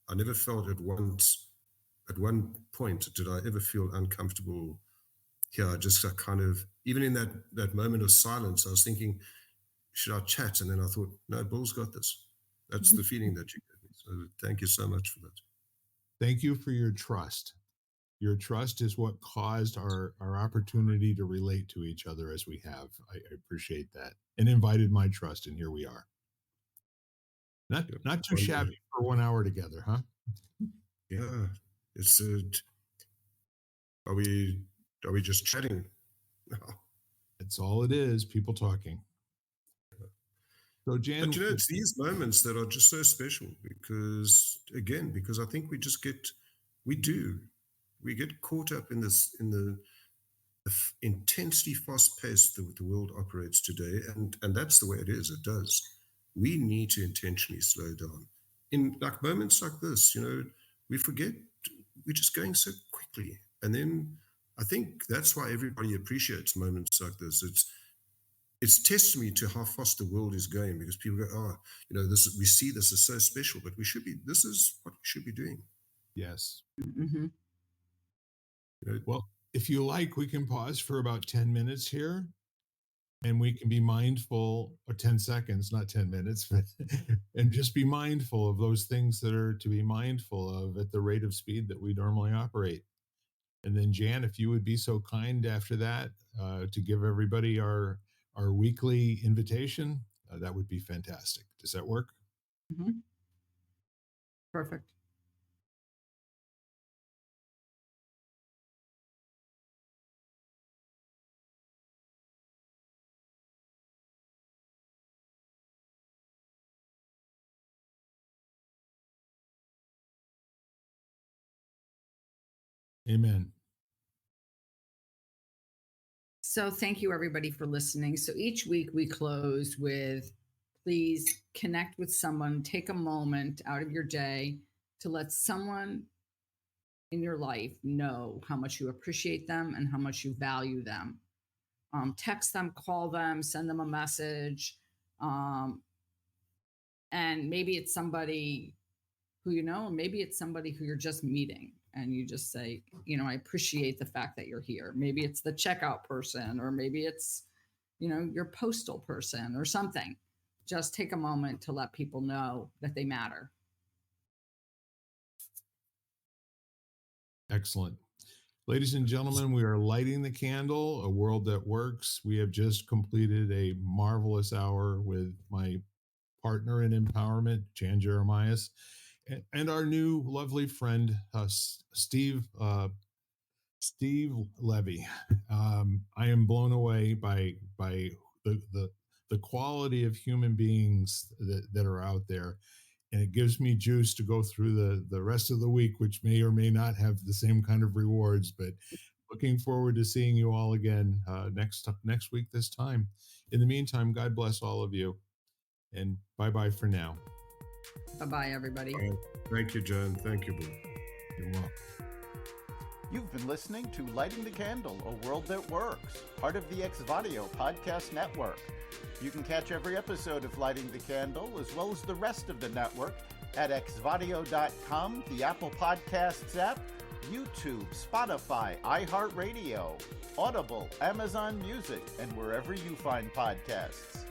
I never felt at one point did I ever feel uncomfortable here. I kind of, even in that moment of silence, I was thinking, should I chat? And then I thought, no, Bill's got this. That's the feeling that you gave me. So thank you so much for that. Thank you for your trust. Your trust is what caused our opportunity to relate to each other as we have. I appreciate that, and invited my trust, and here we are. Not too shabby for 1 hour together, huh? Yeah. It's are we just chatting? No. That's all it is, people talking. So Jan, But it's these moments that are just so special because I think we get caught up in the intensely fast paced that the world operates today. And that's the way it is. It does. We need to intentionally slow down. In like moments like this, we forget, we're just going so quickly. And then I think that's why everybody appreciates moments like this. It's testimony to how fast the world is going, because people go, we see this is so special, but this is what we should be doing. Yes. Mm-hmm. Well, if you like, we can pause for about 10 minutes here, and we can be mindful, or 10 seconds, not 10 minutes, but, and just be mindful of those things that are to be mindful of at the rate of speed that we normally operate. And then Jan, if you would be so kind after that to give everybody our weekly invitation, that would be fantastic. Does that work? Mm-hmm. Perfect. Amen. So thank you everybody for listening. So each week we close with, please connect with someone, take a moment out of your day to let someone in your life know how much you appreciate them and how much you value them. Text them, call them, send them a message. And maybe it's somebody who you know, or maybe it's somebody who you're just meeting and you just say, I appreciate the fact that you're here. Maybe it's the checkout person, or maybe it's, your postal person or something. Just take a moment to let people know that they matter. Excellent. Ladies and gentlemen, we are lighting the candle, a world that works. We have just completed a marvelous hour with my partner in empowerment, Jan Jeremias, and our new lovely friend, Steve Levy. I am blown away by the quality of human beings that are out there. And it gives me juice to go through the rest of the week, which may or may not have the same kind of rewards. But looking forward to seeing you all again next week this time. In the meantime, God bless all of you, and bye-bye for now. Bye-bye, everybody. Thank you, Jen. Thank you, Boo. You're welcome. You've been listening to Lighting the Candle, a world that works, part of the Xvadio podcast network. You can catch every episode of Lighting the Candle, as well as the rest of the network, at xvadio.com, the Apple Podcasts app, YouTube, Spotify, iHeartRadio, Audible, Amazon Music, and wherever you find podcasts.